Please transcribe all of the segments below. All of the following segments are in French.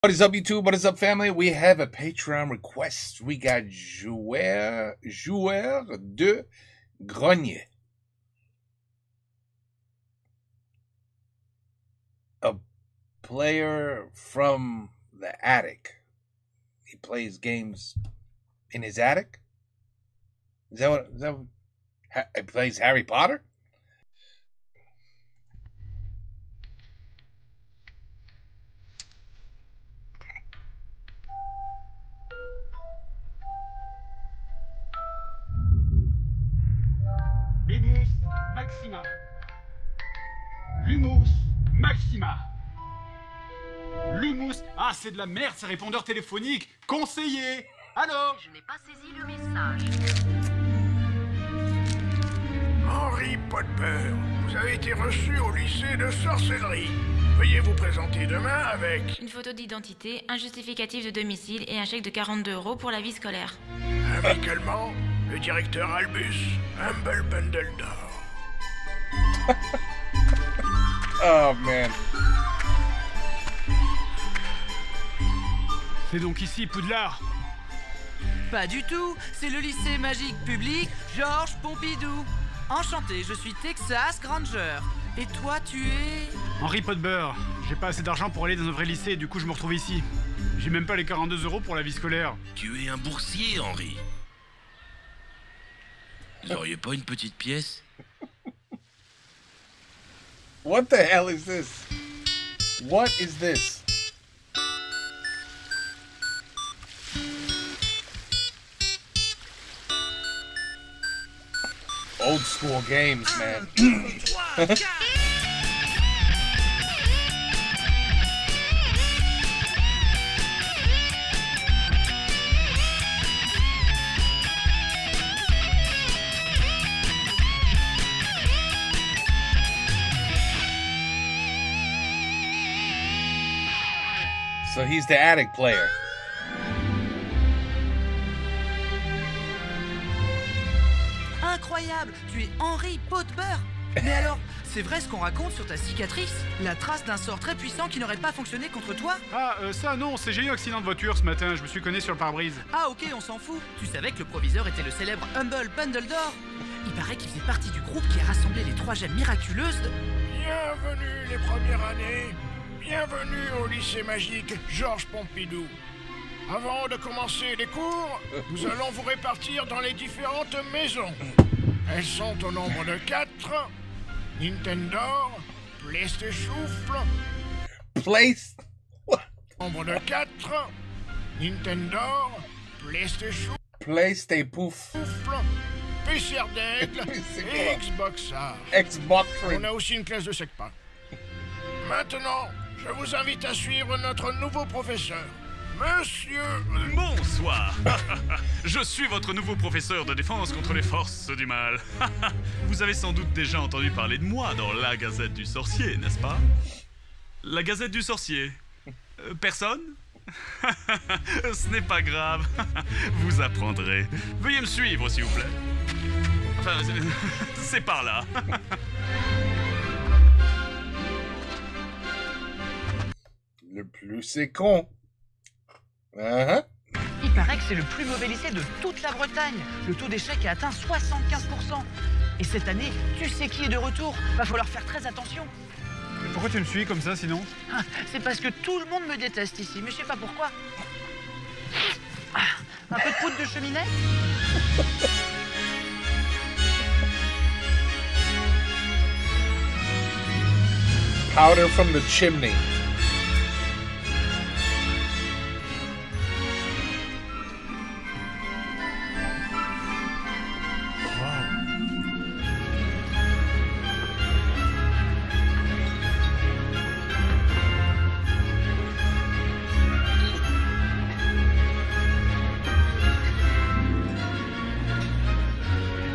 What is up, YouTube? What is up, family? We have a Patreon request. We got Joueur de Grenier. A player from the attic. He plays games in his attic? Is that what he plays Harry Potter? Lumos Maxima. Lumos Maxima. Lumos. Ah, c'est de la merde, ces répondeurs téléphoniques. Conseiller. Alors Je n'ai pas saisi le message. Henri Potbeur, vous avez été reçu au lycée de sorcellerie. Veuillez vous présenter demain avec Une photo d'identité, un justificatif de domicile et un chèque de 42 € pour la vie scolaire. amicalement le directeur Albus, Humble Bundle d'or. Oh, man. C'est donc ici, Poudlard. Pas du tout, c'est le lycée magique public Georges Pompidou. Enchanté, je suis Texas Granger. Et toi, tu es... Henri Potbeur. J'ai pas assez d'argent pour aller dans un vrai lycée, du coup je me retrouve ici. J'ai même pas les 42 € pour la vie scolaire. Tu es un boursier, Henri. Vous auriez pas une petite pièce? What the hell is this? What is this? Old school games, man. So he's the attic player. Incroyable, tu es Henri Potbeur. Mais alors, c'est vrai ce qu'on raconte sur ta cicatrice? La trace d'un sort très puissant qui n'aurait pas fonctionné contre toi? Ah, ça non, j'ai eu un accident de voiture ce matin, je me suis cogné sur le pare-brise. Ah ok, on s'en fout. Tu savais que le proviseur était le célèbre Humble Bundle d'or? Il paraît qu'il faisait partie du groupe qui a rassemblé les 3 gemmes miraculeuses de... Bienvenue les premières années. Bienvenue au lycée magique Georges Pompidou. Avant de commencer les cours, nous allons vous répartir dans les différentes maisons. Elles sont au nombre de 4. Nintendo, PlayStation, Place. nombre de 4. Nintendo, PlayStation, Place des pouf. PCR d'aigle C'est et quoi? Xbox Art. Xbox. On a aussi une classe de SECPA. Maintenant, je vous invite à suivre notre nouveau professeur, Monsieur... Bonsoir. Je suis votre nouveau professeur de défense contre les forces du mal. Vous avez sans doute déjà entendu parler de moi dans la Gazette du Sorcier, n'est-ce pas? La Gazette du Sorcier. Personne? Ce n'est pas grave. Vous apprendrez. Veuillez me suivre, s'il vous plaît. Enfin, c'est par là. Le plus c'est con. Uh-huh. Il paraît que c'est le plus mauvais lycée de toute la Bretagne. Le taux d'échec a atteint 75%. Et cette année, tu sais qui est de retour? Va falloir faire très attention. Mais pourquoi tu me suis comme ça sinon? Ah, c'est parce que tout le monde me déteste ici, mais je sais pas pourquoi. Ah, un peu de poudre de cheminée? Powder from the chimney.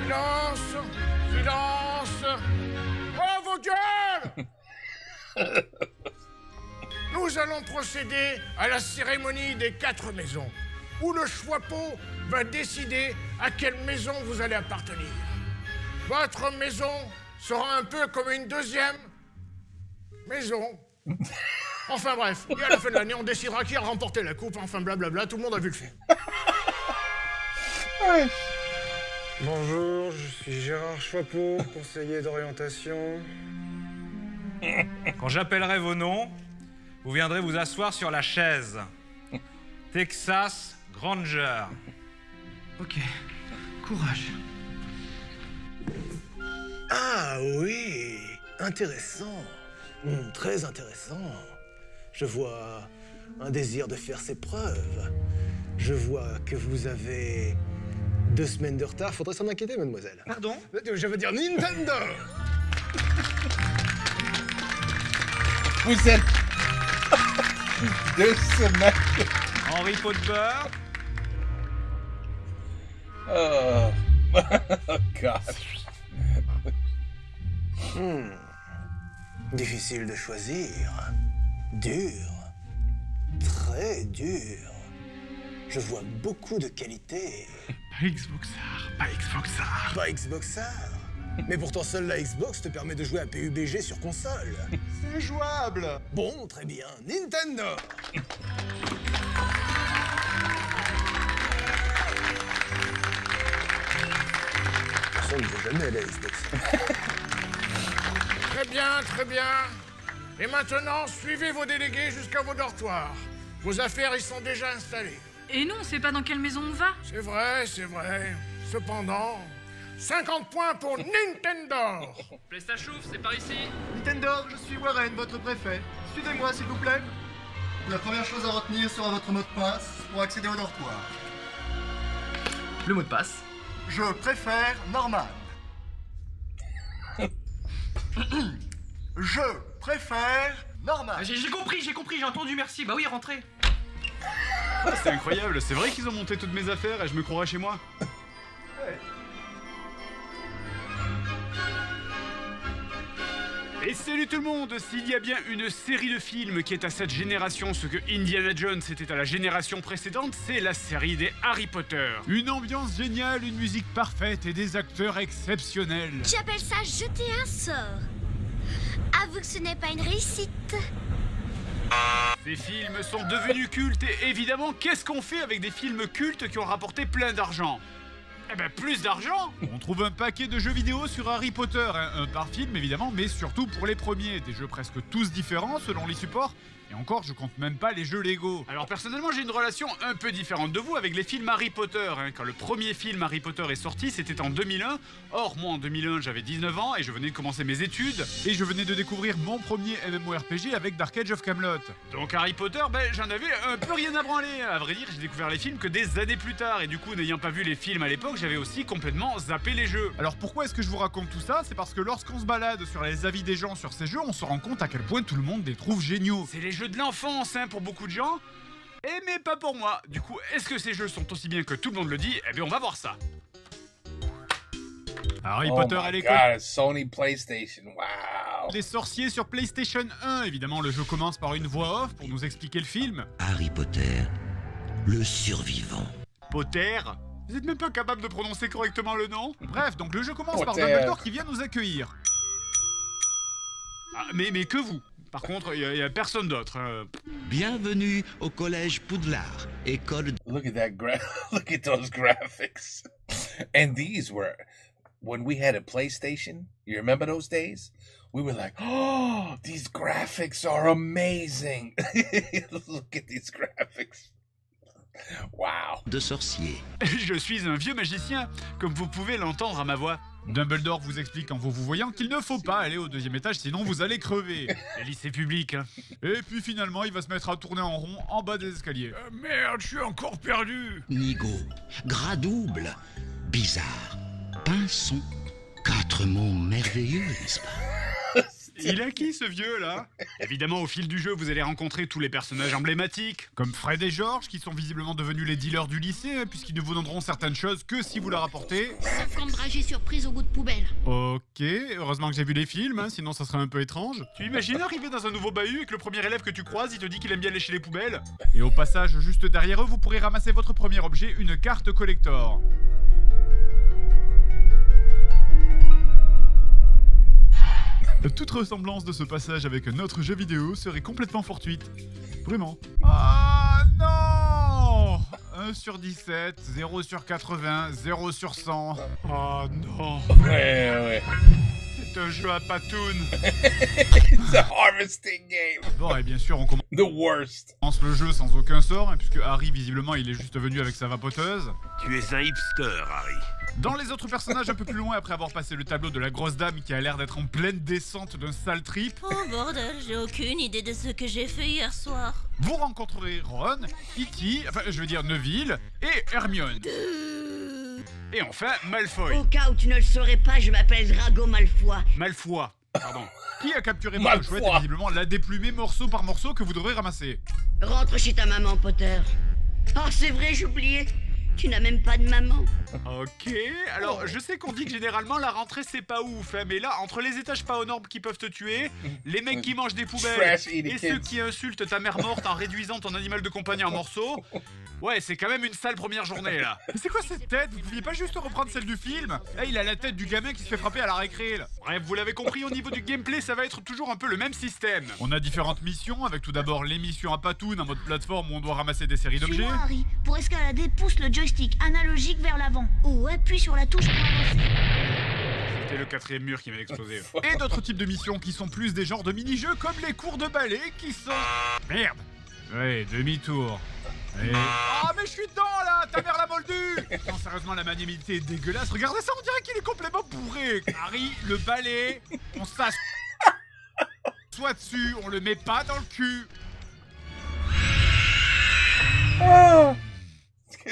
Silence! Silence! Oh, vos gueules! Nous allons procéder à la cérémonie des 4 maisons, où le choix-peau va décider à quelle maison vous allez appartenir. Votre maison sera un peu comme une deuxième maison. Enfin bref, et à la fin de l'année, on décidera qui a remporté la coupe, enfin blablabla, tout le monde a vu le film. Ouais. Bonjour, je suis Gérard Choipeau, conseiller d'orientation. Quand j'appellerai vos noms, vous viendrez vous asseoir sur la chaise. Texas Granger. Ok, courage. Ah oui, intéressant. Très intéressant. Je vois un désir de faire ses preuves. Je vois que vous avez 2 semaines de retard. Faudrait s'en inquiéter, mademoiselle. Pardon? Je veux dire Nintendo. Vous êtes 2 semaines. Henry Potter. Oh, oh God. Difficile de choisir. Dur. Très dur. Je vois beaucoup de qualités. Pas Xboxar, pas Xboxar. Pas Xboxar. Mais pourtant, seule la Xbox te permet de jouer à PUBG sur console. C'est jouable. Bon, très bien. Nintendo. Personne ne veut jamais aller à la Xbox. Très bien, très bien. Et maintenant, suivez vos délégués jusqu'à vos dortoirs. Vos affaires y sont déjà installées. Et nous, on sait pas dans quelle maison on va. C'est vrai, c'est vrai. Cependant, 50 points pour Nintendo. PlayStation, c'est par ici. Nintendo, je suis Warren, votre préfet. Suivez-moi, s'il vous plaît. La première chose à retenir sera votre mot de passe pour accéder au dortoir. Le mot de passe. Je préfère Norman. Je préfère Norman. J'ai compris, j'ai entendu, merci. Bah oui, rentrez. Ah, c'est incroyable, c'est vrai qu'ils ont monté toutes mes affaires et je me croirais chez moi. Ouais. Et salut tout le monde! S'il y a bien une série de films qui est à cette génération ce que Indiana Jones était à la génération précédente, c'est la série des Harry Potter. Une ambiance géniale, une musique parfaite et des acteurs exceptionnels. J'appelle ça jeter un sort. Avoue que ce n'est pas une réussite. Ces films sont devenus cultes et évidemment, qu'est-ce qu'on fait avec des films cultes qui ont rapporté plein d'argent? Eh ben plus d'argent! On trouve un paquet de jeux vidéo sur Harry Potter, hein, un par film évidemment, mais surtout pour les premiers, des jeux presque tous différents selon les supports, et encore je compte même pas les jeux Lego. Alors personnellement j'ai une relation un peu différente de vous avec les films Harry Potter, hein. Quand le premier film Harry Potter est sorti c'était en 2001, or moi en 2001 j'avais 19 ans et je venais de commencer mes études, et je venais de découvrir mon premier MMORPG avec Dark Age of Camelot. Donc Harry Potter, ben j'en avais un peu rien à branler, à vrai dire j'ai découvert les films que des années plus tard, et du coup n'ayant pas vu les films à l'époque, j'avais aussi complètement zappé les jeux. Alors pourquoi est-ce que je vous raconte tout ça? C'est parce que lorsqu'on se balade sur les avis des gens sur ces jeux, on se rend compte à quel point tout le monde les trouve géniaux. C'est les jeux de l'enfance, hein, pour beaucoup de gens. Mais pas pour moi. Du coup, est-ce que ces jeux sont aussi bien que tout le monde le dit? Eh bien, on va voir ça. Harry Potter à l'école. Sony PlayStation, wow. Des sorciers sur PlayStation 1. Évidemment, le jeu commence par une voix off pour nous expliquer le film. Harry Potter, le survivant. Potter? Vous êtes même pas capable de prononcer correctement le nom? Bref, donc le jeu commence par Potter. Dumbledore qui vient nous accueillir. Ah, mais que vous. Par contre, il y a personne d'autre. Bienvenue au collège Poudlard, école de... Look at that look at those graphics. And these were when we had a PlayStation. You remember those days? We were like, "Oh, these graphics are amazing." Look at these graphics. Wow. de sorcier. Je suis un vieux magicien, comme vous pouvez l'entendre à ma voix. Dumbledore vous explique en vous voyant qu'il ne faut pas aller au 2e étage sinon vous allez crever. Les lycées publics, hein. Et puis finalement il va se mettre à tourner en rond en bas des escaliers. Merde, je suis encore perdu. Nigo, gras double, bizarre, pinson, 4 mots merveilleux, n'est-ce pas? Il a qui ce vieux là? Évidemment au fil du jeu vous allez rencontrer tous les personnages emblématiques, comme Fred et George qui sont visiblement devenus les dealers du lycée, hein, puisqu'ils ne vous donneront certaines choses que si vous la rapportez. 50 dragées surprise au goût de poubelle. Ok, heureusement que j'ai vu les films, hein, sinon ça serait un peu étrange. Tu imagines arriver dans un nouveau bahut et que le premier élève que tu croises il te dit qu'il aime bien lécher les poubelles? Et au passage juste derrière eux vous pourrez ramasser votre premier objet, une carte collector. Toute ressemblance de ce passage avec un autre jeu vidéo serait complètement fortuite. Vraiment. Ah non! 1 sur 17, 0 sur 80, 0 sur 100. Oh non. Ouais. C'est un jeu à patoun. It's a harvesting game. Bon, et bien sûr, on commence The worst. le jeu sans aucun sort, hein, puisque Harry, visiblement, il est juste venu avec sa vapoteuse. Tu es un hipster, Harry. Dans les autres personnages un peu plus loin, après avoir passé le tableau de la grosse dame qui a l'air d'être en pleine descente d'un sale trip. Oh bordel, j'ai aucune idée de ce que j'ai fait hier soir. Vous rencontrerez Ron, E.T., enfin je veux dire Neville, et Hermione. Et enfin, Malfoy. Au cas où tu ne le saurais pas, je m'appelle Drago Malfoy. Malfoy, pardon. Qui a capturé votre chouette et visiblement l'a déplumé morceau par morceau que vous devrez ramasser. Rentre chez ta maman, Potter. Oh, c'est vrai, j'oubliais. Tu n'as même pas de maman. Ok, alors je sais qu'on dit que généralement la rentrée c'est pas ouf, hein, mais là, entre les étages pas aux normes qui peuvent te tuer, les mecs qui mangent des poubelles et ceux qui insultent ta mère morte en réduisant ton animal de compagnie en morceaux, ouais, c'est quand même une sale première journée là. Mais c'est quoi cette tête? Vous pouviez pas juste reprendre celle du film? Là, il a la tête du gamin qui se fait frapper à la récré là. Bref, vous l'avez compris, au niveau du gameplay, ça va être toujours un peu le même système. On a différentes missions, avec tout d'abord les missions à patoun en mode plateforme où on doit ramasser des séries d'objets. Suis-moi, Harry. Pour escalader, pousse le joystick analogique vers l'avant. Ou appuie sur la touche pour avancer. C'était le 4e mur qui m'avait explosé. Et d'autres types de missions qui sont plus des genres de mini-jeux comme les cours de ballet qui sont... Merde. Ouais, demi-tour. Et... Oh mais je suis dedans là, ta mère l'a moldu. Non, sérieusement, la maniabilité est dégueulasse. Regardez ça, on dirait qu'il est complètement bourré. Harry, le balai, on s'assoit dessus, on le met pas dans le cul.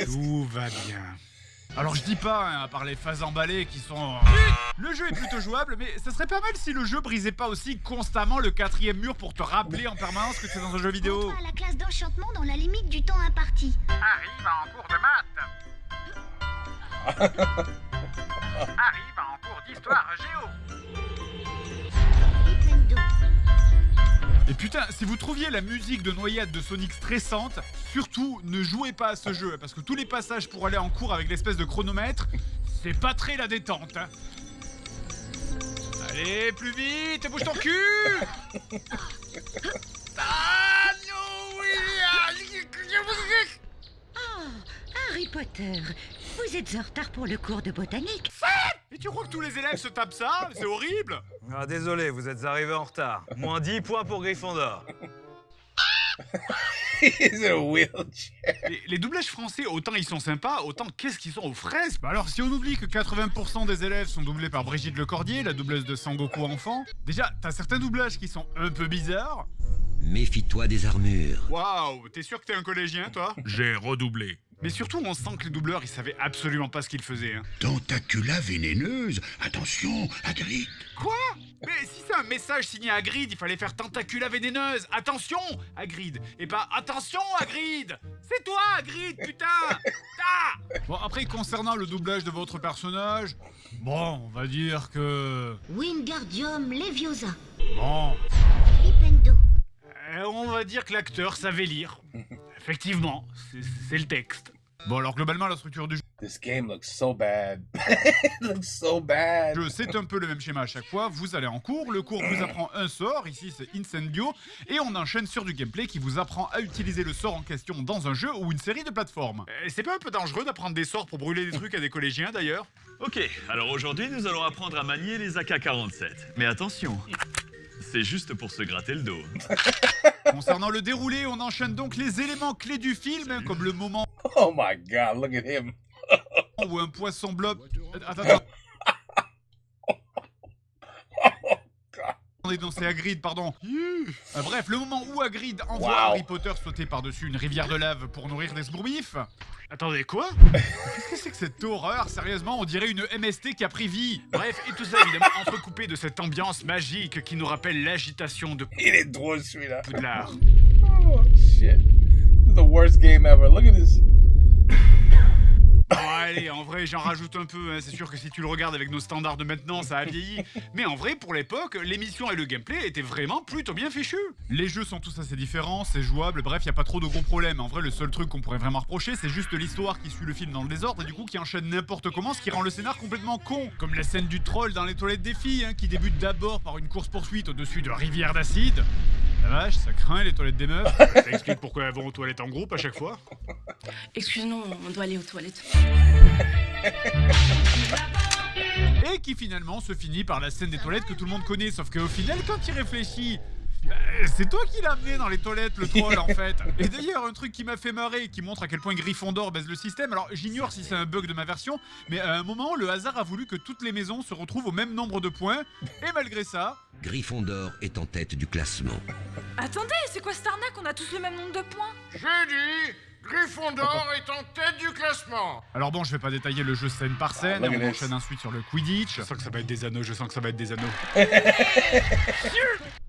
Tout va bien. Alors je dis pas, hein, à part les phases emballées qui sont... Le jeu est plutôt jouable, mais ça serait pas mal si le jeu brisait pas aussi constamment le 4e mur pour te rappeler en permanence que c'est dans un jeu vidéo. Rentre à la classe d'enchantement dans la limite du temps imparti. Harry va en cours de maths. Harry va en cours d'histoire géo. Et putain, si vous trouviez la musique de noyade de Sonic stressante, surtout ne jouez pas à ce jeu, parce que tous les passages pour aller en cours avec l'espèce de chronomètre, c'est pas très la détente. Hein. Allez, plus vite, bouge ton cul. Ah non, Oh, Harry Potter, vous êtes en retard pour le cours de botanique. Et tu crois que tous les élèves se tapent ça? C'est horrible. Ah, désolé, vous êtes arrivé en retard. Moins 10 points pour Gryffondor. Les doublages français, autant ils sont sympas, autant qu'est-ce qu'ils sont aux fraises. Bah alors, si on oublie que 80% des élèves sont doublés par Brigitte Lecordier, la doubleuse de Sangoku enfant, déjà, t'as certains doublages qui sont un peu bizarres. Méfie-toi des armures. Waouh, t'es sûr que t'es un collégien, toi? J'ai redoublé. Mais surtout, on sent que les doubleurs, ils savaient absolument pas ce qu'ils faisaient. Hein. Tentacula vénéneuse. Attention, Hagrid. Quoi? Mais si c'est un message signé Hagrid, il fallait faire Tentacula vénéneuse. Attention, Hagrid. Et pas attention, Hagrid. C'est toi, Hagrid, putain. Ah. Bon, après, concernant le doublage de votre personnage, bon, on va dire que... Wingardium Leviosa. Bon. Flipendo. On va dire que l'acteur savait lire. Effectivement, c'est le texte. Bon, alors globalement, la structure du jeu... This game looks so bad. It looks so bad. C'est un peu le même schéma à chaque fois. Vous allez en cours, le cours vous apprend un sort, ici c'est Incendio, et on enchaîne sur du gameplay qui vous apprend à utiliser le sort en question dans un jeu ou une série de plateformes. C'est pas un peu dangereux d'apprendre des sorts pour brûler des trucs à des collégiens d'ailleurs? Ok, alors aujourd'hui nous allons apprendre à manier les AK-47. Mais attention, c'est juste pour se gratter le dos. Concernant le déroulé, on enchaîne donc les éléments clés du film, comme le moment... Oh my god, look at him. Où un poisson blob... Attends. Non, c'est Hagrid, pardon. Bref, le moment où Hagrid envoie Harry Potter sauter par-dessus une rivière de lave pour nourrir des sbourbifs. Attendez, quoi? Qu'est-ce que c'est que cette horreur? Sérieusement, on dirait une MST qui a pris vie. Bref, et tout ça évidemment entrecoupé de cette ambiance magique qui nous rappelle l'agitation de... Il est drôle celui-là. Poudlard. Oh shit. This is the worst game ever. Look at this. Oh, allez, en vrai, ouais, j'en rajoute un peu, hein. C'est sûr que si tu le regardes avec nos standards de maintenant, ça a vieilli. Mais en vrai, pour l'époque, l'émission et le gameplay étaient vraiment plutôt bien fichus. Les jeux sont tous assez différents, c'est jouable, bref, y a pas trop de gros problèmes. En vrai, le seul truc qu'on pourrait vraiment reprocher, c'est juste l'histoire qui suit le film dans le désordre et du coup qui enchaîne n'importe comment, ce qui rend le scénar complètement con. Comme la scène du troll dans les toilettes des filles, hein, qui débute d'abord par une course-poursuite au-dessus de rivières d'acide. La vache, ça craint les toilettes des meufs. Ça explique pourquoi elles vont aux toilettes en groupe à chaque fois. Excuse-nous, on doit aller aux toilettes. Et qui finalement se finit par la scène des toilettes que tout le monde connaît, sauf qu'au final, quand il réfléchit, c'est toi qui l'as amené dans les toilettes, le troll, en fait. Et d'ailleurs, un truc qui m'a fait marrer, qui montre à quel point Gryffondor baise le système, alors j'ignore si c'est un bug de ma version, mais à un moment, le hasard a voulu que toutes les maisons se retrouvent au même nombre de points, et malgré ça... Gryffondor est en tête du classement. Attendez, c'est quoi cette arnaque? On a tous le même nombre de points. J'ai dit, Gryffondor est en tête du classement. Alors bon, je vais pas détailler le jeu scène par scène, on enchaîne ensuite sur le Quidditch. Je sens que ça va être des anneaux,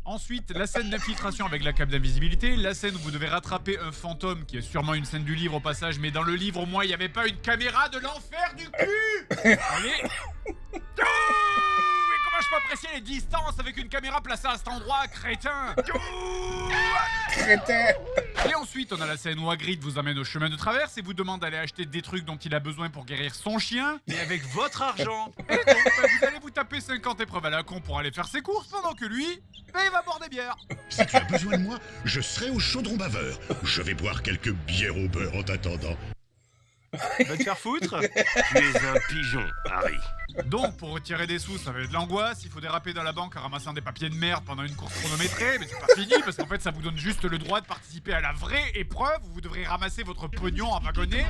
Ensuite, la scène d'infiltration avec la cape d'invisibilité, la scène où vous devez rattraper un fantôme, qui est sûrement une scène du livre au passage, mais dans le livre, au moins, il n'y avait pas une caméra de l'enfer du cul. Allez. Je peux apprécier les distances avec une caméra placée à cet endroit, crétin. Crétin. Et ensuite, on a la scène où Hagrid vous amène au chemin de traverse et vous demande d'aller acheter des trucs dont il a besoin pour guérir son chien, mais avec votre argent. Et donc, vous allez vous taper 50 épreuves à la con pour aller faire ses courses, pendant que lui, il va boire des bières. Si tu as besoin de moi, je serai au chaudron baveur. Je vais boire quelques bières au beurre en t'attendant. Va te faire foutre. Tu es un pigeon, Harry. Donc, pour retirer des sous, ça va être de l'angoisse. Il faut déraper dans la banque en ramassant des papiers de merde pendant une course chronométrée. Mais c'est pas fini, parce qu'en fait, ça vous donne juste le droit de participer à la vraie épreuve où vous devrez ramasser votre pognon en wagonnet.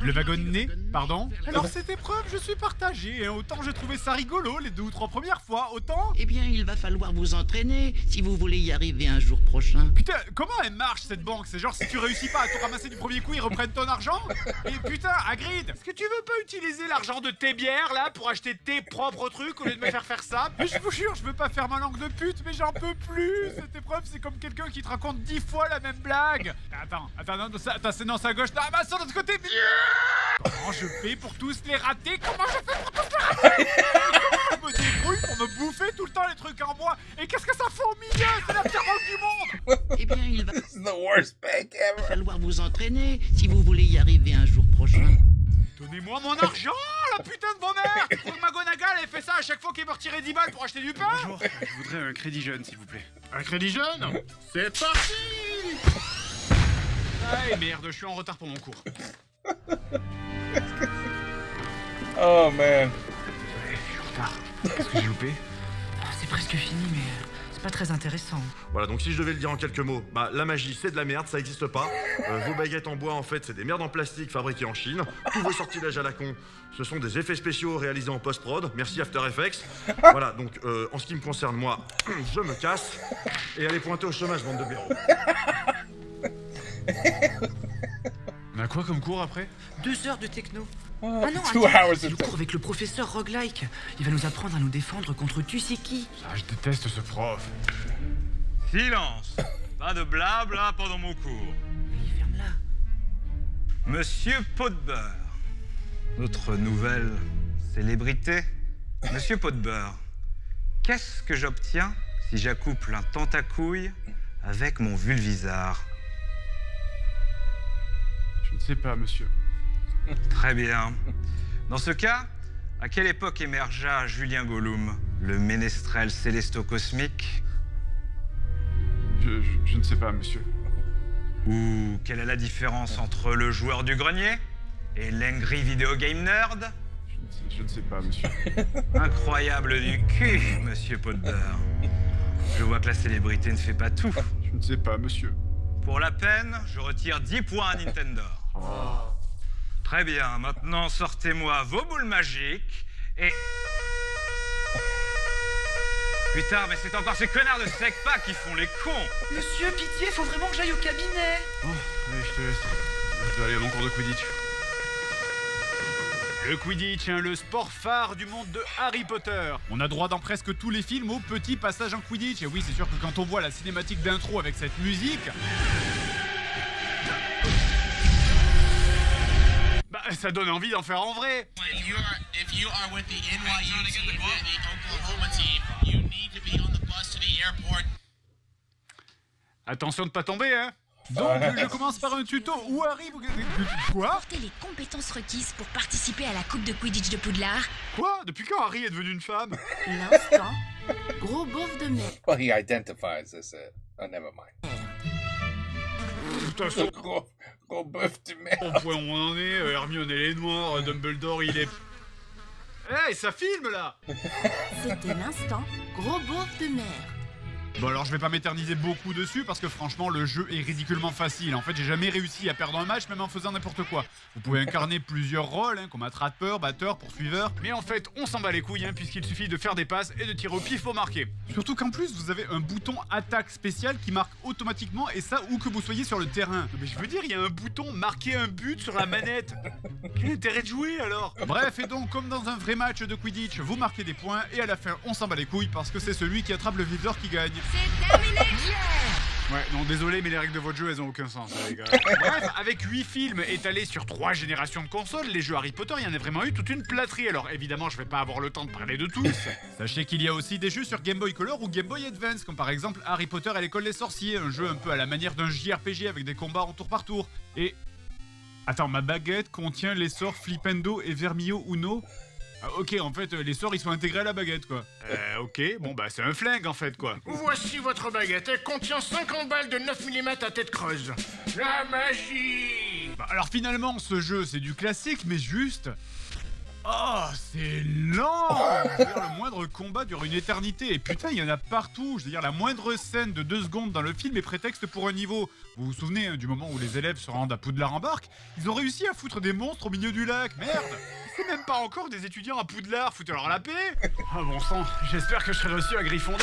Le wagonnet, pardon. Alors, cette épreuve, je suis partagé. Hein. Autant j'ai trouvé ça rigolo les 2 ou 3 premières fois, autant... Eh bien, il va falloir vous entraîner si vous voulez y arriver un jour prochain. Putain, comment elle marche, cette banque? C'est genre, si tu réussis pas à tout ramasser du premier coup, ils reprennent ton argent? Et putain, Hagrid, est-ce que tu veux pas utiliser l'argent de tes bières, là, pour acheter tes propres trucs au lieu de me faire ça? Mais je vous jure, je veux pas faire ma langue de pute, mais j'en peux plus. Cette épreuve, c'est comme quelqu'un qui te raconte 10 fois la même blague. Attends, c'est dans sa gauche. Ah bah, c'est de l'autre côté. Comment je fais pour tous les rater? Comment je fais pour tous les rater? Comment je me débrouille pour me bouffer tout le temps les trucs en bois? Et qu'est-ce que ça fait au milieu? C'est la pire banque du monde. Eh bien, il va This is the worst bank ever. falloir vous entraîner si vous voulez y arriver un jour prochain. Donnez-moi mon argent, la putain de vos mères! Pour que McGonagall elle fait ça à chaque fois qu'il veut retirer 10 balles pour acheter du pain? Bonjour, je voudrais un crédit jeune, s'il vous plaît. Un crédit jeune? C'est parti. Ah merde, je suis en retard pour mon cours. Oh man. Je suis en retard. Qu'est-ce que j'ai loupé? C'est presque fini, mais c'est pas très intéressant. Voilà, donc si je devais le dire en quelques mots, bah la magie c'est de la merde, ça existe pas. Vos baguettes en bois en fait c'est des merdes en plastique fabriquées en Chine. Tous vos sortilèges à la con, ce sont des effets spéciaux réalisés en post-prod. Merci After Effects. Voilà, donc en ce qui me concerne moi, je me casse et allez pointer au chômage, bande de blaireaux. On a quoi comme cours après? 2 heures de techno. Oh, Ah non, 2 hours c'est of le cours avec le professeur Roguelike. Il va nous apprendre à nous défendre contre tu sais qui. Ah, je déteste ce prof. Silence. Pas de blabla pendant mon cours. Oui, ferme-la. Monsieur Pot-de-Beurre. Notre nouvelle célébrité. Monsieur Pot-de-Beurre, qu'est-ce que j'obtiens si j'accouple un tentacouille avec mon vulvisard? Je ne sais pas, monsieur. Très bien. Dans ce cas, à quelle époque émergea Julien Gollum, le ménestrel célesto-cosmique? Je ne sais pas, monsieur. Ou quelle est la différence entre le joueur du grenier et l'angry video game nerd? Je ne sais pas, monsieur. Incroyable du cul, monsieur Pot-de-Beurre. Je vois que la célébrité ne fait pas tout. Je ne sais pas, monsieur. Pour la peine, je retire 10 points à Nintendo. Oh. Très bien, maintenant sortez-moi vos boules magiques et... Putain, mais c'est encore ces connards de SECPA qui font les cons. Monsieur, pitié, faut vraiment que j'aille au cabinet. Oh, allez, je te laisse. Je dois aller à mon cours de Quidditch. Le Quidditch, hein, le sport phare du monde de Harry Potter. On a droit dans presque tous les films au petit passage en Quidditch. Et oui, c'est sûr que quand on voit la cinématique d'intro avec cette musique... Bah, Ça donne envie d'en faire en vrai. If you are with the NYU team and the Oklahoma team, you need to be on the bus to the airport. Attention de pas tomber, hein. Donc, je commence par un tuto où arrive... Quoi? Portez les compétences requises pour participer à la Coupe de Quidditch de Poudlard. Quoi? Depuis quand Harry est devenu une femme? L'instant, gros beauf de merde. Well, he identifies as a... Oh, never mind. Putain, gros bœuf de merde. Au point où on en est, Hermione elle est noire, Dumbledore il est... Hey, ça filme là! C'était l'instant, gros beauf de merde. Bon alors je vais pas m'éterniser beaucoup dessus parce que franchement le jeu est ridiculement facile. En fait j'ai jamais réussi à perdre un match même en faisant n'importe quoi. Vous pouvez incarner plusieurs rôles hein, comme attrapeur, batteur, poursuiveur. Mais en fait on s'en bat les couilles hein, puisqu'il suffit de faire des passes et de tirer au pif pour marquer. Surtout qu'en plus vous avez un bouton attaque spéciale qui marque automatiquement et ça où que vous soyez sur le terrain. Mais je veux dire il y a un bouton marquer un but sur la manette. Quel intérêt de jouer alors? Bref et donc comme dans un vrai match de Quidditch vous marquez des points et à la fin on s'en bat les couilles parce que c'est celui qui attrape le viseur qui gagne. C'est terminé. Ouais, non, désolé, mais les règles de votre jeu, elles ont aucun sens, les gars. Bref, avec 8 films étalés sur 3 générations de consoles, les jeux Harry Potter, il y en a vraiment eu toute une plâtrée. Alors évidemment, je vais pas avoir le temps de parler de tous. Sachez qu'il y a aussi des jeux sur Game Boy Color ou Game Boy Advance, comme par exemple Harry Potter et l'école des sorciers, un jeu un peu à la manière d'un JRPG avec des combats en tour par tour. Et... Attends, ma baguette contient les sorts Flipendo et Vermio Uno. Ah, ok, en fait, les sorts, ils sont intégrés à la baguette, quoi. Ok, bon, bah, c'est un flingue, en fait, quoi. Voici votre baguette. Elle contient 50 balles de 9 mm à tête creuse. La magie! Bah, alors, finalement, ce jeu, c'est du classique, mais juste... Oh, c'est lent! Je veux dire, le moindre combat dure une éternité. Et putain, il y en a partout. Je veux dire, la moindre scène de 2 secondes dans le film est prétexte pour un niveau. Vous vous souvenez hein, du moment où les élèves se rendent à Poudlard en barque? Ils ont réussi à foutre des monstres au milieu du lac. Merde! C'est même pas encore des étudiants à Poudlard. Foutez-leur la paix! Ah bon sang, j'espère que je serai reçu à Gryffondor.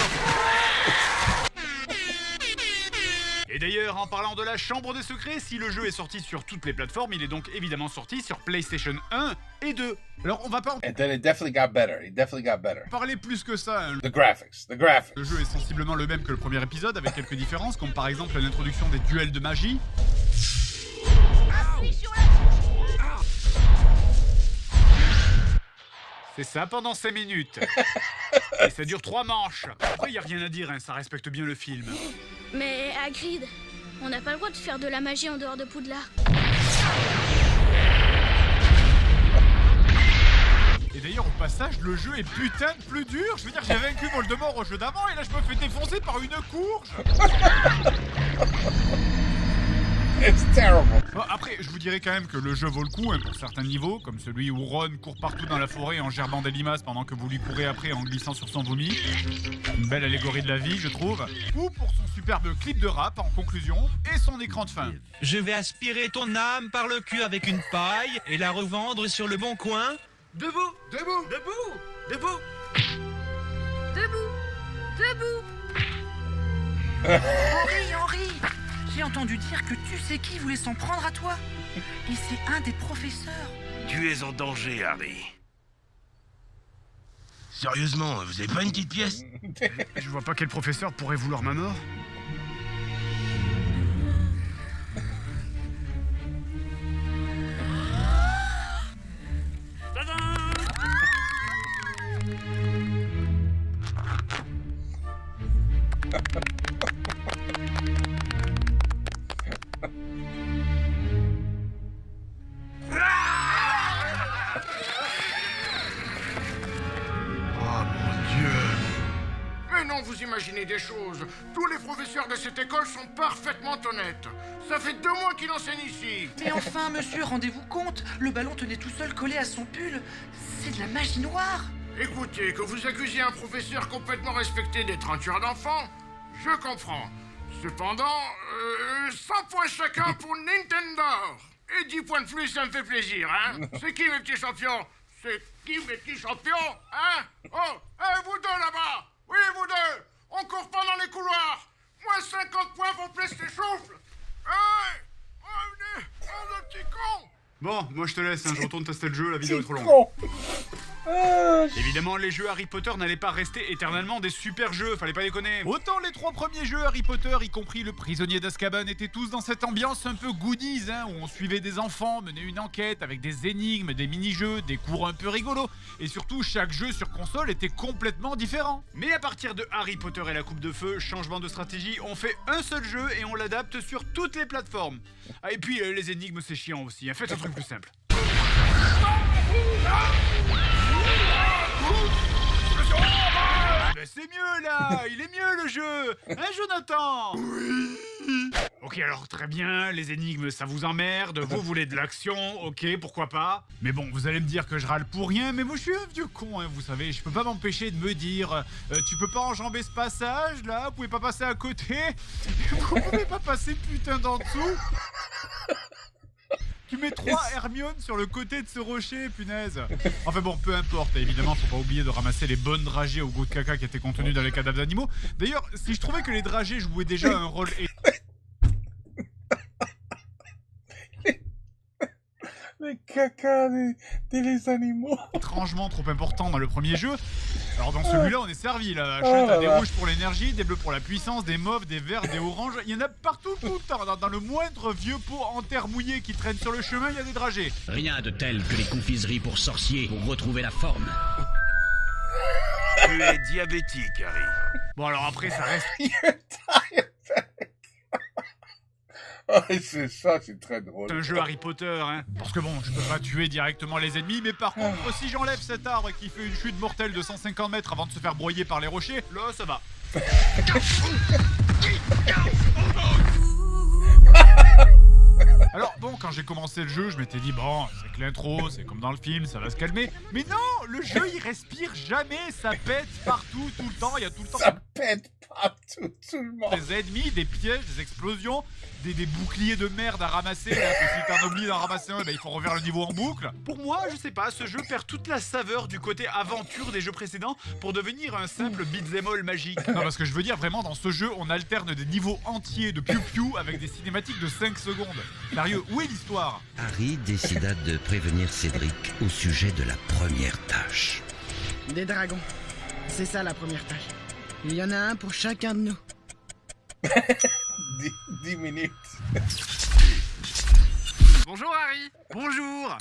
Et d'ailleurs, en parlant de la chambre des secrets, si le jeu est sorti sur toutes les plateformes, il est donc évidemment sorti sur PlayStation 1 et 2. Alors on va pas... And then it definitely got better. It definitely got better. Parler plus que ça. Hein. The graphics. Le jeu est sensiblement le même que le premier épisode, avec quelques différences, comme par exemple l'introduction des duels de magie. C'est ça pendant 5 minutes. Et ça dure 3 manches. Après, y a rien à dire, hein, ça respecte bien le film. Mais Hagrid, on n'a pas le droit de faire de la magie en dehors de Poudlard. Et d'ailleurs, au passage, le jeu est putain de plus dur. Je veux dire, j'ai vaincu Voldemort au jeu d'avant et là, je me fais défoncer par une courge. It's terrible. Bon, après, je vous dirais quand même que le jeu vaut le coup hein, pour certains niveaux, comme celui où Ron court partout dans la forêt en gerbant des limaces pendant que vous lui courez après en glissant sur son vomi. Une belle allégorie de la vie, je trouve. Ou pour son superbe clip de rap en conclusion et son écran de fin. Je vais aspirer ton âme par le cul avec une paille et la revendre sur le bon coin. Debout! Debout! Debout! Debout! Debout! Debout! Henri! J'ai entendu dire que tu sais qui voulait s'en prendre à toi. Et c'est un des professeurs. Tu es en danger, Harry. Sérieusement, vous avez pas une petite pièce? Je vois pas quel professeur pourrait vouloir ma mort. Vous imaginez des choses. Tous les professeurs de cette école sont parfaitement honnêtes. Ça fait 2 mois qu'il enseigne ici. Mais enfin, monsieur, rendez-vous compte. Le ballon tenait tout seul collé à son pull. C'est de la magie noire. Écoutez, que vous accusiez un professeur complètement respecté d'être un tueur d'enfants, je comprends. Cependant, 100 points chacun pour Nintendo. Et 10 points de plus, ça me fait plaisir, hein. C'est qui mes petits champions? C'est qui mes petits champions, hein? Oh, vous deux là-bas. Oui, vous deux! On court pas dans les couloirs! Moins 50 points pour PlayStation! Hey! Revenez! Oh, le petit con! Bon, moi je te laisse, hein, je retourne tester le jeu, la vidéo est trop longue. Évidemment, les jeux Harry Potter n'allaient pas rester éternellement des super jeux, fallait pas déconner. Autant les 3 premiers jeux Harry Potter, y compris le prisonnier d'Azkaban, étaient tous dans cette ambiance un peu goodies, hein, où on suivait des enfants, menait une enquête avec des énigmes, des mini-jeux, des cours un peu rigolos. Et surtout, chaque jeu sur console était complètement différent. Mais à partir de Harry Potter et la Coupe de Feu, changement de stratégie, on fait un seul jeu et on l'adapte sur toutes les plateformes. Ah, et puis les énigmes c'est chiant aussi, hein. Faites un truc plus simple. Ah ben c'est mieux là, il est mieux le jeu, hein Jonathan? Oui. Ok alors très bien, les énigmes ça vous emmerde, vous voulez de l'action, ok pourquoi pas. Mais bon vous allez me dire que je râle pour rien, mais moi je suis un vieux con hein, vous savez, je peux pas m'empêcher de me dire tu peux pas enjamber ce passage là, vous pouvez pas passer à côté, vous pouvez pas passer putain d'en dessous. Tu mets 3 Hermione sur le côté de ce rocher, punaise. Enfin bon, peu importe, évidemment, faut pas oublier de ramasser les bonnes dragées au goût de caca qui étaient contenues dans les cadavres d'animaux. D'ailleurs, si je trouvais que les dragées jouaient déjà un rôle... Les caca des animaux. Étrangement trop important dans le premier jeu. Alors dans celui-là, on est servi là. T'as des rouges pour l'énergie, des bleus pour la puissance, des mauves, des verts, des oranges. Il y en a partout tout le temps. Dans le moindre vieux pot en terre mouillée qui traîne sur le chemin, il y a des dragées. Rien de tel que les confiseries pour sorciers pour retrouver la forme. Tu es diabétique, Harry. Bon alors après, ça reste... Oh, c'est ça, c'est très drôle. C'est un jeu Harry Potter, hein. Parce que bon, je peux pas tuer directement les ennemis, mais par contre, si j'enlève cet arbre qui fait une chute mortelle de 150 mètres avant de se faire broyer par les rochers, là, ça va. Alors bon, quand j'ai commencé le jeu, je m'étais dit bon, c'est que l'intro, c'est comme dans le film, ça va se calmer. Mais non, le jeu il respire jamais, ça pète partout, tout le temps, il y a tout le temps... Ça pète partout, tout le monde. Des ennemis, des pièges, des explosions, des boucliers de merde à ramasser, là, que si t'en oublies d'en ramasser un, ben, il faut refaire le niveau en boucle. Pour moi, je sais pas, ce jeu perd toute la saveur du côté aventure des jeux précédents pour devenir un simple beat'em all magique. Non, parce que je veux dire, vraiment, dans ce jeu, on alterne des niveaux entiers de piou-piou avec des cinématiques de 5 secondes. Sérieux, où est l'histoire? Harry décida de prévenir Cédric au sujet de la première tâche. Des dragons. C'est ça la première tâche. Il y en a un pour chacun de nous. 10 minutes. Bonjour Harry. Bonjour.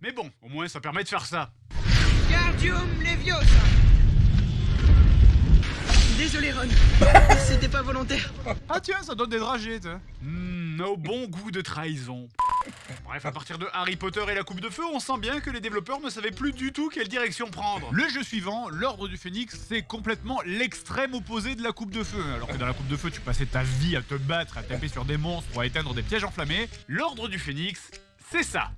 Mais bon, au moins ça permet de faire ça. Gardium Leviosa. Désolé Ron, c'était pas volontaire. Ah tiens, ça donne des dragées, toi. Au bon goût de trahison. Bref, à partir de Harry Potter et la Coupe de Feu, on sent bien que les développeurs ne savaient plus du tout quelle direction prendre. Le jeu suivant, l'Ordre du Phénix, c'est complètement l'extrême opposé de la Coupe de Feu. Alors que dans la Coupe de Feu, tu passais ta vie à te battre, à taper sur des monstres ou à éteindre des pièges enflammés. L'Ordre du Phénix, c'est ça.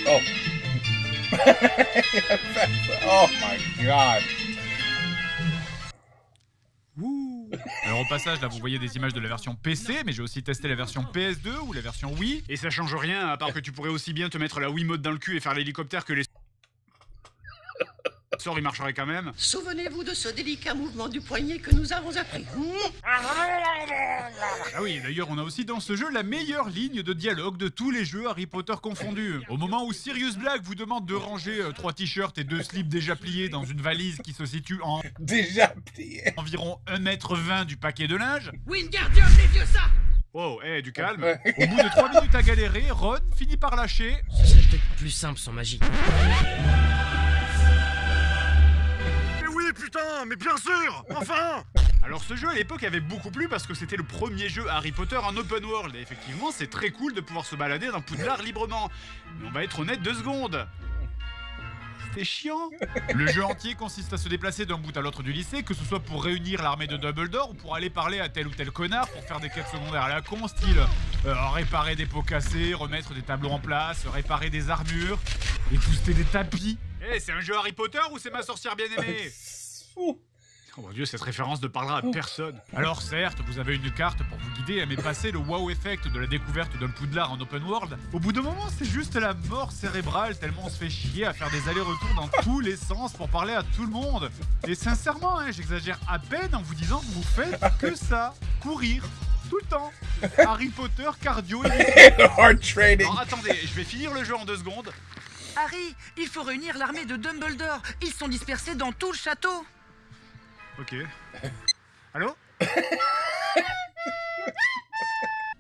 Oh. Oh my god. Ouh. Alors au passage là vous voyez des images de la version PC, mais j'ai aussi testé la version PS2 ou la version Wii, et ça change rien à part que tu pourrais aussi bien te mettre la Wiimote dans le cul et faire l'hélicoptère que les... Sort, il marcherait quand même. Souvenez-vous de ce délicat mouvement du poignet que nous avons appris. Ah oui, d'ailleurs on a aussi dans ce jeu la meilleure ligne de dialogue de tous les jeux Harry Potter confondus. Au moment où Sirius Black vous demande de ranger 3 t-shirts et 2 slips déjà pliés dans une valise qui se situe en... Déjà plié. Environ 1,20 m du paquet de linge. Wingardium Leviosa. Oh, du calme. Au bout de 3 minutes à galérer, Ron finit par lâcher. Ce serait peut-être plus simple sans magie. Putain, mais bien sûr, enfin. Alors ce jeu à l'époque avait beaucoup plu parce que c'était le premier jeu Harry Potter en open world. Et effectivement, c'est très cool de pouvoir se balader dans Poudlard librement. Mais on va être honnête 2 secondes. C'était chiant. Le jeu entier consiste à se déplacer d'un bout à l'autre du lycée, que ce soit pour réunir l'armée de Dumbledore ou pour aller parler à tel ou tel connard pour faire des quêtes secondaires à la con, style réparer des pots cassés, remettre des tableaux en place, réparer des armures, épousseter des tapis. Eh, c'est un jeu Harry Potter ou c'est ma sorcière bien-aimée? Oh mon Dieu, cette référence ne parlera à personne. Alors certes, vous avez une carte pour vous guider, mais passer le wow effect de la découverte d'un Poudlard en open world, au bout d'un moment, c'est juste la mort cérébrale tellement on se fait chier à faire des allers-retours dans tous les sens pour parler à tout le monde. Et sincèrement, hein, j'exagère à peine en vous disant que vous faites que ça, courir. Tout le temps. Harry Potter, cardio et hard training. Non, attendez, je vais finir le jeu en 2 secondes. Harry, il faut réunir l'armée de Dumbledore. Ils sont dispersés dans tout le château. Ok. Allô?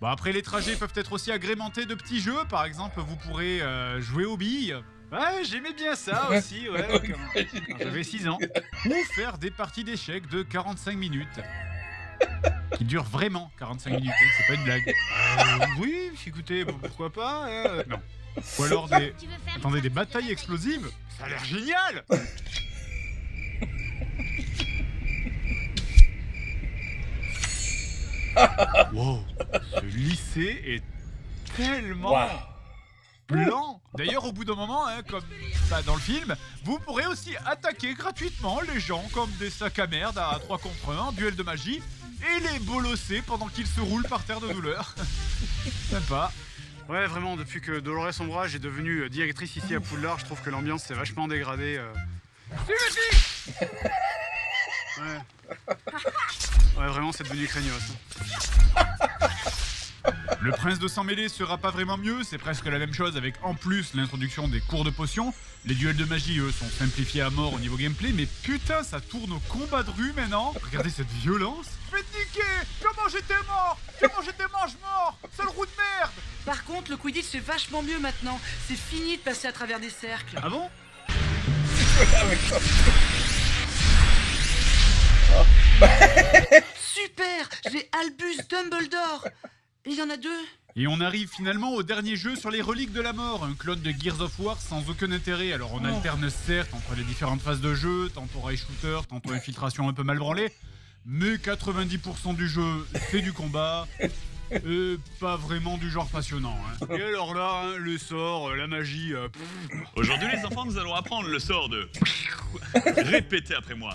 Bon, après, les trajets peuvent être aussi agrémentés de petits jeux. Par exemple, vous pourrez jouer aux billes. Ouais, j'aimais bien ça aussi, ouais, quand j'avais 6 ans. Ou faire des parties d'échecs de 45 minutes. Qui durent vraiment 45 minutes, hein, c'est pas une blague. Oui, écoutez, pourquoi pas, non. Ou alors des... Attendez, des batailles explosives? Ça a l'air génial! Wow, ce lycée est tellement blanc. D'ailleurs, au bout d'un moment, hein, comme dans le film, vous pourrez aussi attaquer gratuitement les gens comme des sacs à merde à 3 contre 1, duel de magie, et les bolosser pendant qu'ils se roulent par terre de douleur. Sympa. Ouais, vraiment, depuis que Dolores Ombrage est devenue directrice ici à Poudlard, je trouve que l'ambiance s'est vachement dégradée. Ouais. Ouais, vraiment, c'est devenu craignos. Le prince de sang mêlé sera pas vraiment mieux, c'est presque la même chose avec en plus l'introduction des cours de potions. Les duels de magie, eux, sont simplifiés à mort au niveau gameplay, mais putain, ça tourne au combat de rue maintenant. Regardez cette violence. Faites niquer! Comment j'étais mort? Comment j'étais mange-mort? Sale roue de merde! Par contre, le Quidditch c'est vachement mieux maintenant. C'est fini de passer à travers des cercles. Ah bon? Super! J'ai Albus Dumbledore! Et il y en a 2. Et on arrive finalement au dernier jeu sur les reliques de la mort, un clone de Gears of War sans aucun intérêt. Alors on alterne certes entre les différentes phases de jeu, tantôt rail shooter, tantôt infiltration un peu mal branlée, mais 90% du jeu c'est du combat, et pas vraiment du genre passionnant. Hein. Et alors là, hein, le sort, la magie... Aujourd'hui les enfants, nous allons apprendre le sort de... Répétez après moi.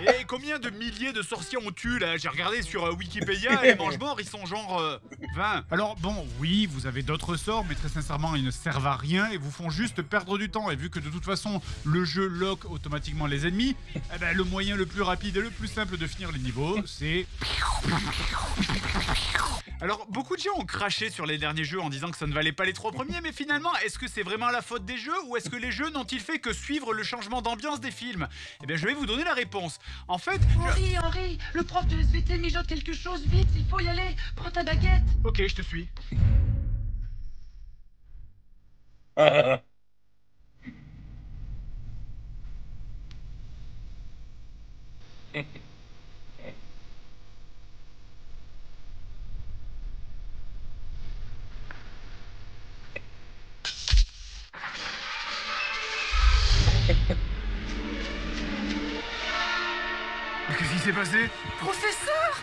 Et combien de milliers de sorciers on tue là? J'ai regardé sur Wikipédia et les mange-morts ils sont genre 20. Alors bon, oui, vous avez d'autres sorts, mais très sincèrement ils ne servent à rien et vous font juste perdre du temps. Et vu que de toute façon le jeu lock automatiquement les ennemis, eh ben, le moyen le plus rapide et le plus simple de finir les niveaux, c'est... Alors, beaucoup de gens ont craché sur les derniers jeux en disant que ça ne valait pas les 3 premiers, mais finalement, est-ce que c'est vraiment la faute des jeux ou est-ce que les jeux n'ont-ils fait que suivre le changement d'ambiance des films? Eh bien, je vais vous donner la réponse. En fait... Henri, le prof de SVT mijote quelque chose, vite, il faut y aller. Prends ta baguette. Ok, je te suis. Qu'est-ce qui s'est passé? Professeur!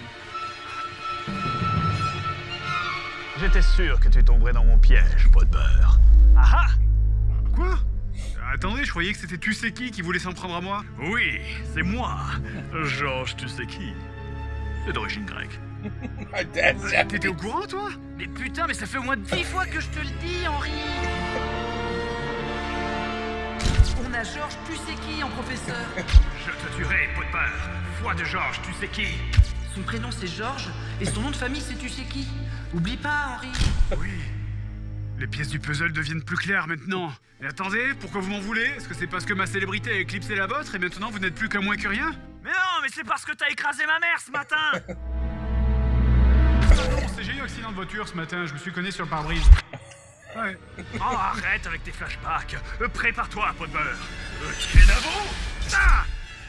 J'étais sûr que tu tomberais dans mon piège, pot de beurre. Ah ah! Quoi? Attendez, je croyais que c'était tu sais qui voulait s'en prendre à moi. Oui, c'est moi, Georges tu sais qui. C'est d'origine grecque. T'étais au courant, toi? Mais putain, mais ça fait au moins 10 fois que je te le dis, Henri! On a Georges tu sais qui en professeur. Je te tuerai, pot de beurre. Foi de Georges tu sais qui. Son prénom c'est Georges et son nom de famille c'est tu sais qui. Oublie pas, Henri. Oui. Les pièces du puzzle deviennent plus claires maintenant. Et attendez, pourquoi vous m'en voulez? Est-ce que c'est parce que ma célébrité a éclipsé la vôtre et maintenant vous n'êtes plus qu'un moins que rien? Mais non, mais c'est parce que t'as écrasé ma mère ce matin. Non, j'ai eu un accident de voiture ce matin, je me suis cogné sur le pare-brise. Ouais. Oh, arrête avec tes flashbacks. Prépare-toi, pot de beurre. Kenavo. Ah,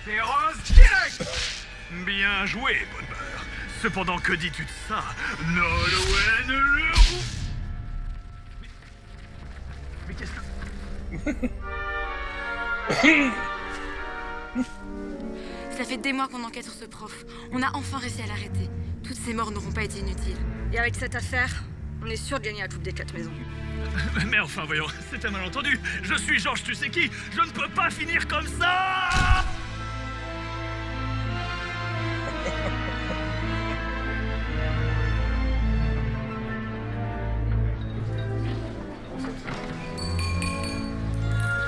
t'es rose direct. Bien joué, pot de beurre. Cependant, que dis-tu de ça, Nolwenn Leroux? Mais qu'est-ce que... Ça fait des mois qu'on enquête sur ce prof. On a enfin réussi à l'arrêter. Toutes ces morts n'auront pas été inutiles. Et avec cette affaire, on est sûr de gagner la Coupe des 4 maisons. Mais enfin, voyons, c'est un malentendu. Je suis Georges tu sais qui. Je ne peux pas finir comme ça.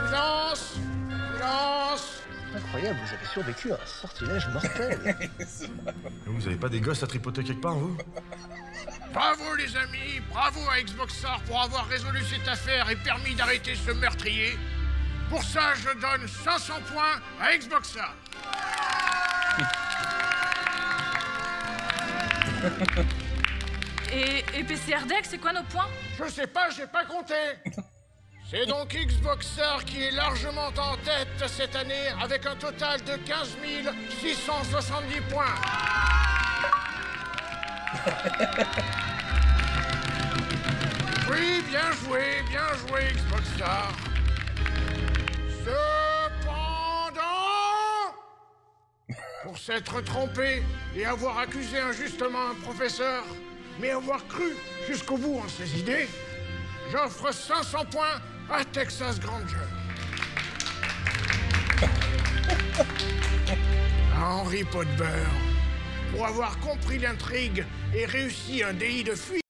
Silence! Silence! Incroyable, vous avez survécu à un sortilège mortel. Vous avez pas des gosses à tripoter quelque part, vous? Bravo les amis, bravo à Xboxar pour avoir résolu cette affaire et permis d'arrêter ce meurtrier. Pour ça, je donne 500 points à Xboxar. Et PCRDEC, c'est quoi nos points? Je sais pas, j'ai pas compté. C'est donc Xboxar qui est largement en tête cette année avec un total de 15 670 points. Oui, bien joué, Xboxar. Cependant, pour s'être trompé et avoir accusé injustement un professeur, mais avoir cru jusqu'au bout en ses idées, j'offre 500 points à Texas Granger. À Henry Potbeur, pour avoir compris l'intrigue et réussi un délit de fuite.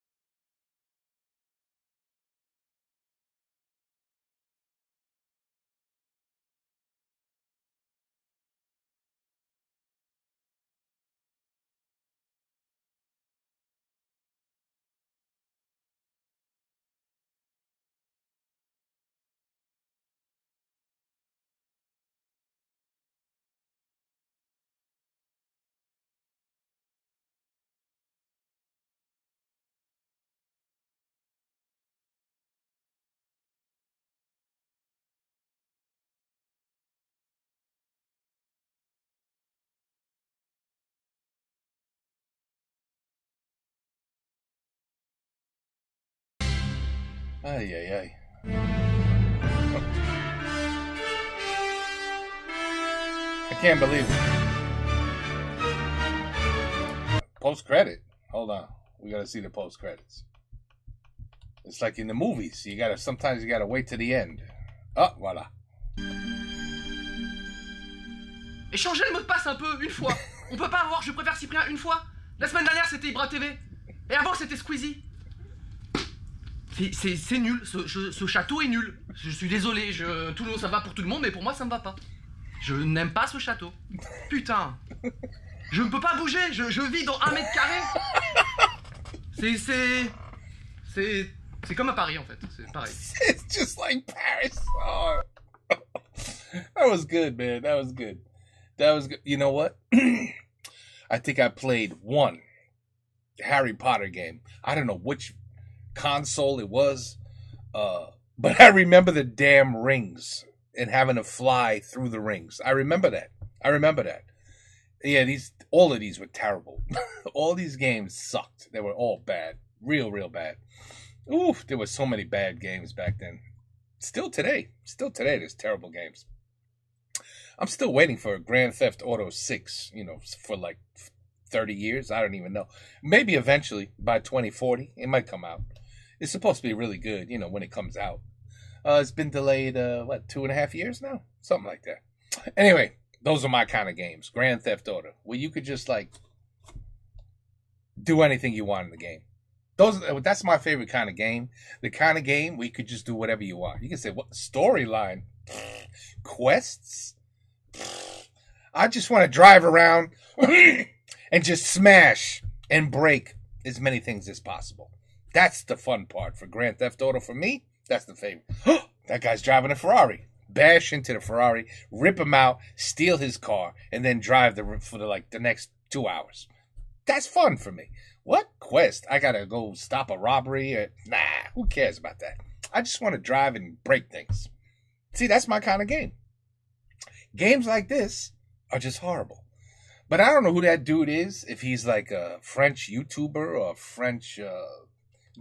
Aïe, aïe, aïe. I can't believe it. Post credit. Hold on. We gotta see the post credits. It's like in the movies. Sometimes you gotta wait to the end. Oh, voilà. Et changez le mot de passe un peu, une fois. On peut pas avoir Je préfère Cyprien une fois. La semaine dernière c'était Ibra TV. Et avant c'était Squeezie. C'est nul, ce château est nul. Je suis désolé, tout le monde ça va pour tout le monde, mais pour moi ça me va pas. Je n'aime pas ce château. Putain. Je ne peux pas bouger, je vis dans 1 mètre carré. C'est comme à Paris en fait, c'est pareil. It's just like Paris. Oh. That was good, man. That was good. You know what? I think I played one Harry Potter game. I don't know which console it was, but I remember the damn rings and having to fly through the rings. I remember that. Yeah, all of these were terrible. All these games sucked. They were all bad. Real bad. Oof, there were so many bad games back then. Still today, there's terrible games. I'm still waiting for Grand Theft Auto 6, for like 30 years. I don't even know. Maybe eventually, by 2040, it might come out. It's supposed to be really good, when it comes out. It's been delayed, 2.5 years now? Something like that. Anyway, those are my kind of games. Grand Theft Auto, where you could just, do anything you want in the game. That's my favorite kind of game. The kind of game where you could just do whatever you want. You can say, what, storyline? Quests? I just want to drive around and just smash and break as many things as possible. That's the fun part for Grand Theft Auto. For me, that's the favorite. That guy's driving a Ferrari. Bash into the Ferrari, rip him out, steal his car, and then drive for the next 2 hours. That's fun for me. What quest? I gotta go stop a robbery? Nah, who cares about that? I just want to drive and break things. See, that's my kind of game. Games like this are just horrible. But I don't know who that dude is, if he's like a French YouTuber or a French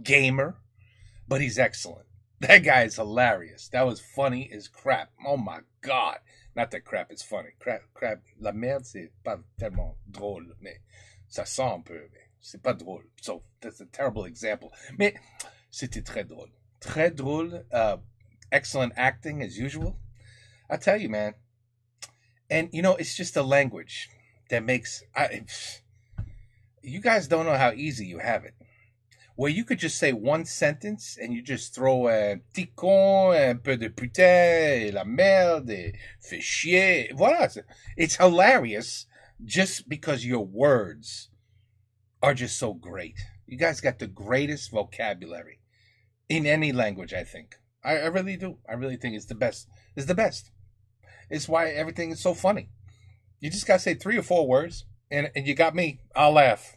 gamer, but he's excellent. That guy is hilarious. That was funny as crap. Oh my God. Not that crap is funny. Crap. La merde, c'est pas tellement drôle, mais ça sent un peu, mais c'est pas drôle. So, that's a terrible example. Mais c'était très drôle. Très drôle. Excellent acting as usual. I tell you, man. And, you know, it's just a language that makes... you guys don't know how easy you have it. Where you could just say one sentence and you just throw un petit con, un peu de putain, la merde, fait chier. Voilà. It's hilarious just because your words are just so great. You guys got the greatest vocabulary in any language, I think. I really do. I really think it's the best. It's the best. It's why everything is so funny. You just got to say 3 or 4 words, and you got me. I'll laugh.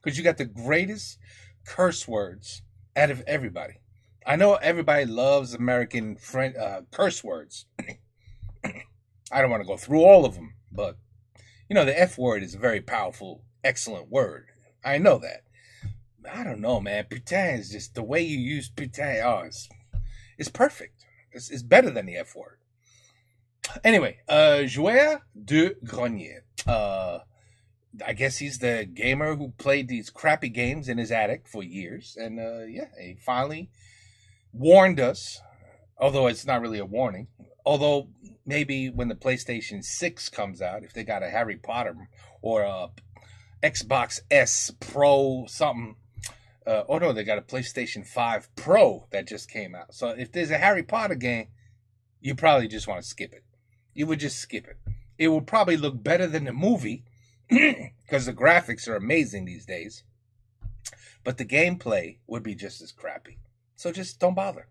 Because you got the greatest curse words out of everybody. I know everybody loves American curse words. I don't want to go through all of them, but, you know, the F word is a very powerful, excellent word. I know that. I don't know, man. Putain is just the way you use putain. Oh, it's perfect. It's better than the F word. Anyway, Joueur de Grenier. I guess he's the gamer who played these crappy games in his attic for years. And, yeah, he finally warned us, although it's not really a warning. Although, maybe when the PlayStation 6 comes out, if they got a Harry Potter or a Xbox S Pro something. Oh, no, they got a PlayStation 5 Pro that just came out. So, if there's a Harry Potter game, you probably just want to skip it. You would just skip it. It would probably look better than the movie. Because the graphics are amazing these days. But the gameplay would be just as crappy. So just don't bother.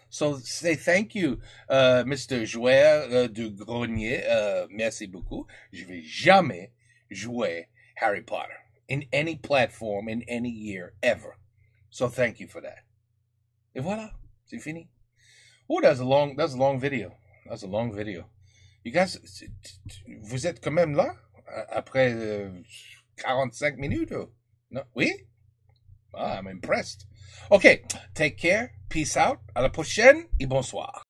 So say thank you, Mr. Joueur de Grenier. Merci beaucoup. Je vais jamais jouer Harry Potter in any platform, in any year, ever. So thank you for that. Et voilà. C'est fini. Oh, that's a long video. That's a long video. You guys, vous êtes quand même là? Après 45 minutes? No? Oui? Ah, I'm impressed. Okay, take care, peace out, à la prochaine et bonsoir.